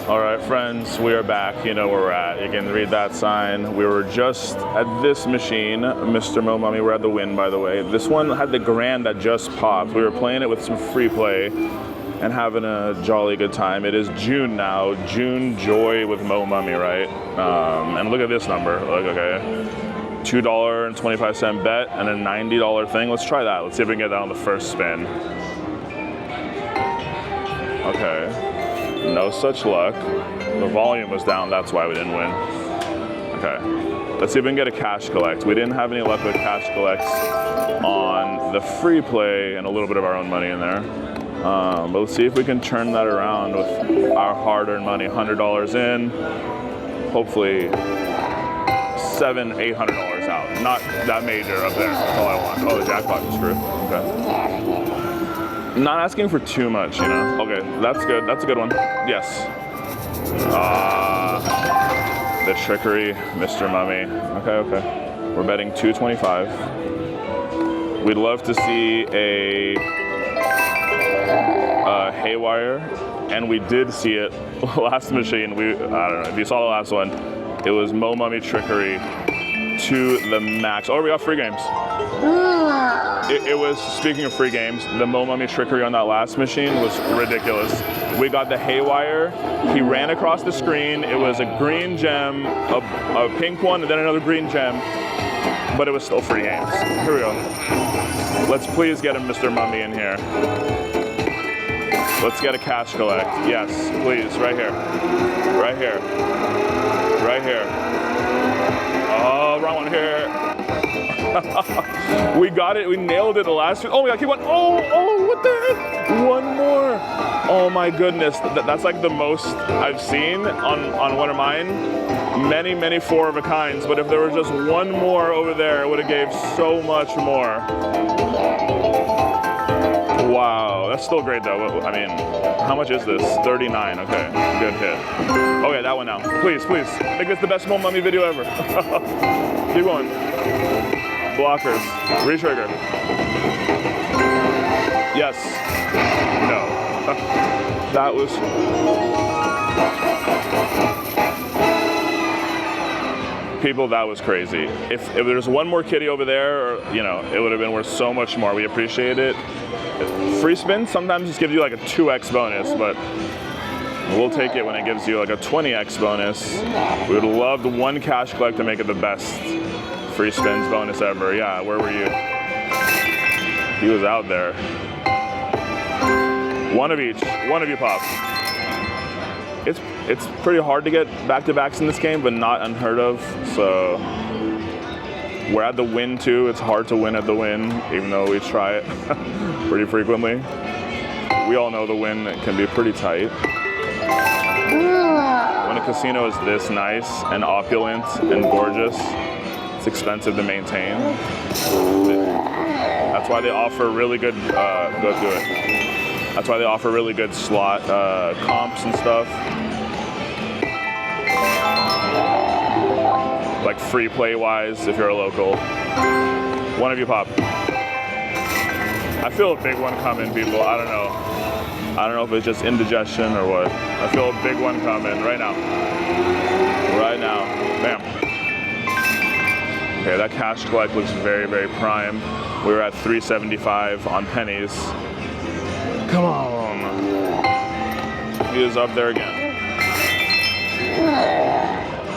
All right, friends, we are back. You know where we're at. You can read that sign. We were just at this machine, Mr. Mo Mummy. We're at the Wynn, by the way. This one had the grand that just popped. We were playing it with some free play and having a jolly good time. It is June now. June joy with Mo Mummy, right? And look at this number. Look, okay. $2.25 bet and a $90 thing. Let's try that. Let's see if we can get that on the first spin. Okay. No such luck. The volume was down, that's why we didn't win. Okay, let's see if we can get a cash collect. We didn't have any luck with cash collects on the free play and a little bit of our own money in there. But let's see if we can turn that around with our hard-earned money. $100 in, hopefully $700, $800 out. Not that major up there, that's all I want. Oh, the jackpot is true, okay. Not asking for too much, you know? Okay, that's good. That's a good one. Yes. The trickery, Mr. Mummy. Okay. We're betting $2.25. We'd love to see a haywire, and we did see it last machine. I don't know if you saw the last one. It was Mo Mummy trickery to the max. Oh, we got free games. It was, speaking of free games, the Mo Mummy trickery on that last machine was ridiculous. We got the haywire. He ran across the screen. It was a green gem, a pink one, and then another green gem. But it was still free games. Here we go. Let's please get a Mr. Mummy in here. Let's get a cash collect. Yes, please, right here. Right here. Right here. Oh, wrong one here. We got it. We nailed it the last one. Oh my God, keep going. Oh, what the heck? One more. Oh my goodness. That's like the most I've seen on one of mine. Many four of a kinds. But if there was just one more over there, it would have gave so much more. Wow, that's still great though. I mean, how much is this? 39, okay, good hit. Okay, that one now. Please. I think it's the best Mo Mummy video ever. Keep going. Blockers, retrigger. Yes, no. That was. People, that was crazy. If there's one more kitty over there, or, you know, it would have been worth so much more. We appreciate it. Free spin sometimes just gives you like a 2x bonus, but we'll take it when it gives you like a 20x bonus. We would love the one cash collect to make it the best free spins bonus ever. Yeah, where were you? He was out there. One of each. One of you pop. It's pretty hard to get back-to-backs in this game, but not unheard of. So we're at the Wynn too. It's hard to win at the Wynn, even though we try it pretty frequently. We all know the Wynn can be pretty tight. When a casino is this nice and opulent and gorgeous, it's expensive to maintain. That's why they offer really good, That's why they offer really good slot comps and stuff. Like free play wise, if you're a local. One of you pop. I feel a big one coming, people. I don't know. I don't know if it's just indigestion or what. I feel a big one coming right now. Right now. Bam. Okay, that cash collect looks very prime. We were at 375 on pennies. Come on. He is up there again.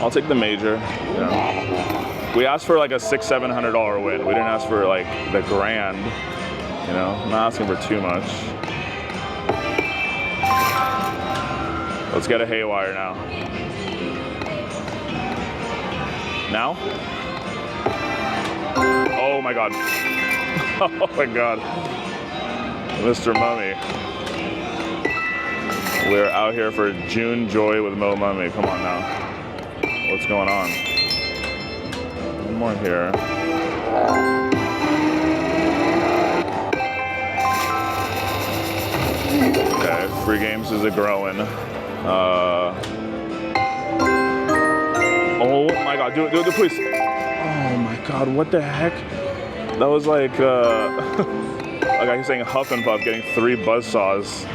I'll take the major. Yeah. We asked for like a $600-700 win. We didn't ask for like the grand. You know, I'm not asking for too much. Let's get a haywire now. Now? Oh my God. Oh my God. Mr. Mummy. We're out here for June joy with Mo Mummy. Come on now. What's going on? One more here. Okay, free games is a growing. Oh my God, do it, please. Oh my God, what the heck? That was like, like I was saying, Huff and Puff getting 3 buzzsaws.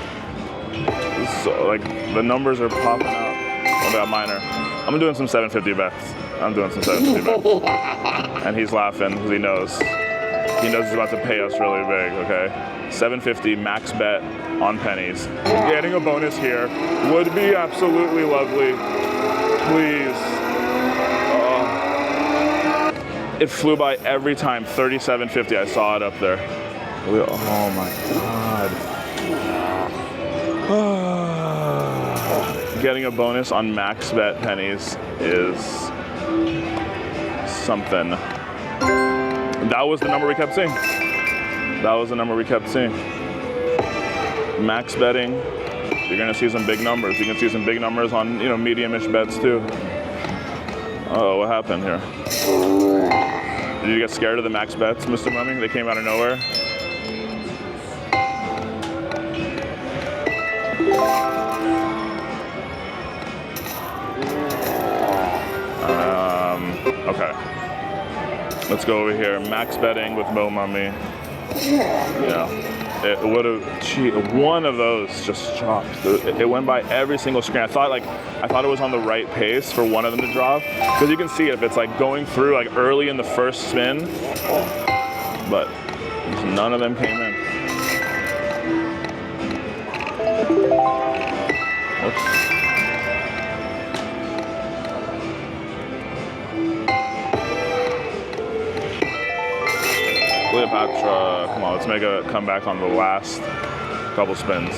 So, like, the numbers are popping out. What about minor? I'm doing some 750 bets. I'm doing some 750 bets. And he's laughing because he knows. He knows he's about to pay us really big, okay? 750 max bet on pennies. Getting a bonus here would be absolutely lovely. Please. It flew by every time. 37.50. I saw it up there. Oh my God. Getting a bonus on max bet pennies is something. That was the number we kept seeing. That was the number we kept seeing. Max betting, you're gonna see some big numbers. You can see some big numbers on, you know, medium-ish bets too. Oh, what happened here? Did you get scared of the max bets, Mr. Mummy? They came out of nowhere. Okay. Let's go over here. Max betting with Mo Mummy. Yeah. It would have, one of those just dropped. It went by every single screen. I thought it was on the right pace for one of them to drop. Because you can see if it's like going through like early in the first spin, but none of them came in. Whoops. Cleopatra, come on, let's make a comeback on the last couple spins.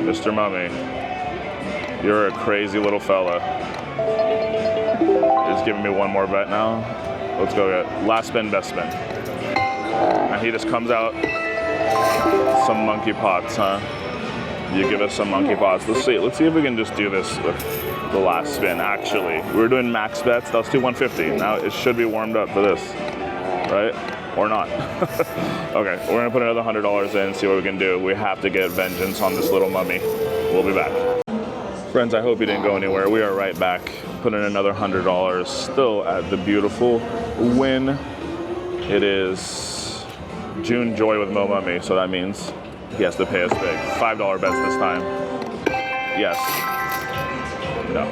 Mr. Mummy, you're a crazy little fella. He's giving me one more bet now. Let's go get last spin, best spin. And he just comes out some monkey pots, huh? You give us some monkey pots. Let's see if we can just do this with the last spin. Actually, we were doing max bets. Let's do 150. Now it should be warmed up for this. Right? Or not. Okay, we're gonna put another $100 in and see what we can do. We have to get vengeance on this little mummy. We'll be back. Friends, I hope you didn't go anywhere. We are right back. Put in another $100, still at the beautiful Wynn. It is June Joy with Mo Mummy, so that means he has to pay us big. $5 bets this time. Yes. No.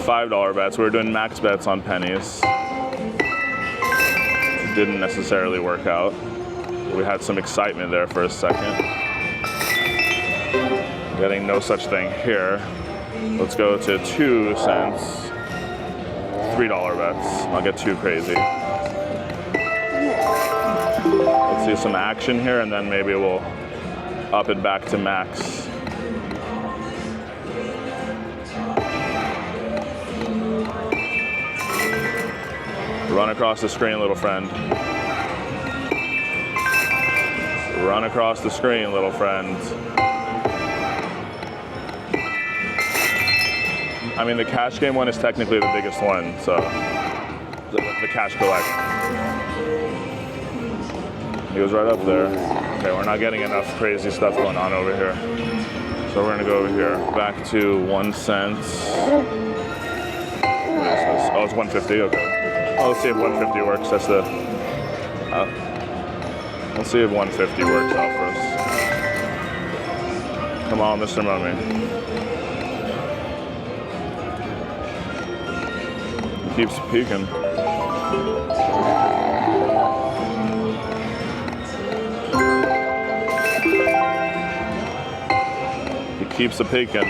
$5 bets. We were doing max bets on pennies. Didn't necessarily work out. We had some excitement there for a second. Getting no such thing here. Let's go to 2 cents. $3 bets. I'll get too crazy. Let's see some action here and then maybe we'll up it back to max. Run across the screen, little friend. Run across the screen, little friend. I mean, the cash game one is technically the biggest one, so the cash collect. He was right up there. Okay, we're not getting enough crazy stuff going on over here. So we're gonna go over here, back to 1 cent. What is this? Oh, it's 150, okay. Oh, let's see if 150 works. That's the. Let's see if 150 works out for us. Come on, Mr. Mummy. He keeps peeking. He keeps a peeking.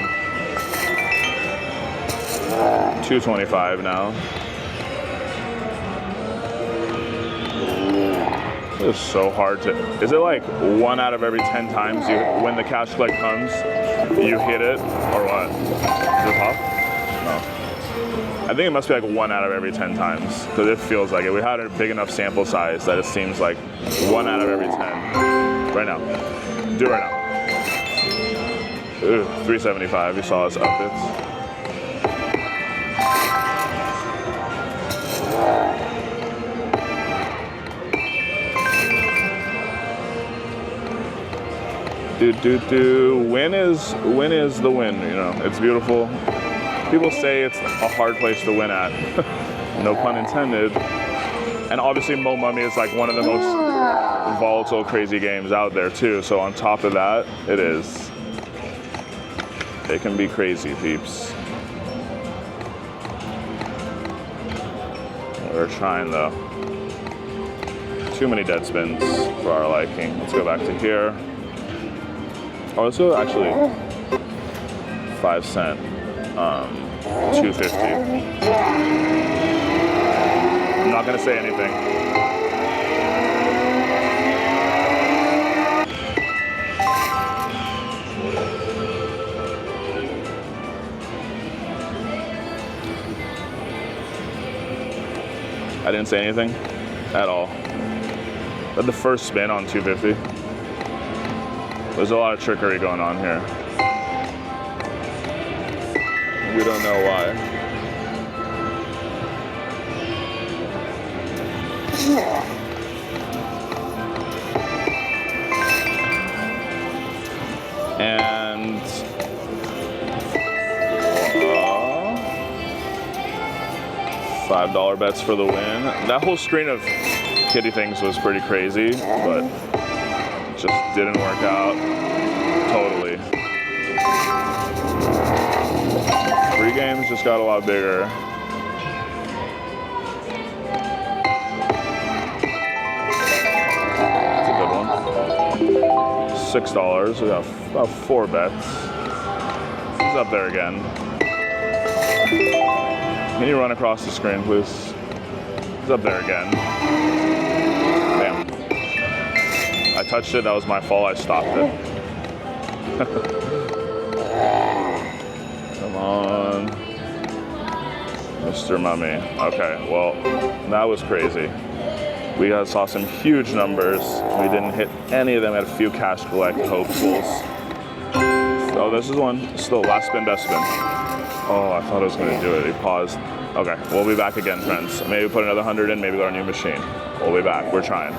225 now. It's so hard to. Is it like 1 out of every 10 times when the cash collect comes, you hit it, or what? Is it tough? No. I think it must be like 1 out of every 10 times, because it feels like it. We had a big enough sample size that it seems like 1 out of every 10. Right now. Do it right now. Ooh, 375. You saw us up it. Wynn is the win, you know. It's beautiful. People say it's a hard place to win at. No pun intended. And obviously Mo Mummy is like one of the most volatile, crazy games out there too. So on top of that, it is. They can be crazy, peeps. We're trying though. Too many dead spins for our liking. Let's go back to here. Oh, let's go actually 5 cent, 250. I'm not gonna say anything. I didn't say anything at all. But the first spin on 250. There's a lot of trickery going on here. We don't know why. And $5 bets for the win. That whole screen of kitty things was pretty crazy, but it just didn't work out totally. Free games just got a lot bigger. That's a good one. $6. We got about 4 bets. He's up there again. Can you run across the screen, please? He's up there again. Damn. I touched it, that was my fault, I stopped it. Come on. Mr. Mummy. Okay, well, that was crazy. We saw some huge numbers. We didn't hit any of them. We had a few cash collect hopefuls. Oh, this is one. Still last spin, best spin. Oh, I thought I was gonna do it. He paused. Okay, we'll be back again, friends. Maybe put another 100 in, maybe go to our new machine. We'll be back, we're trying.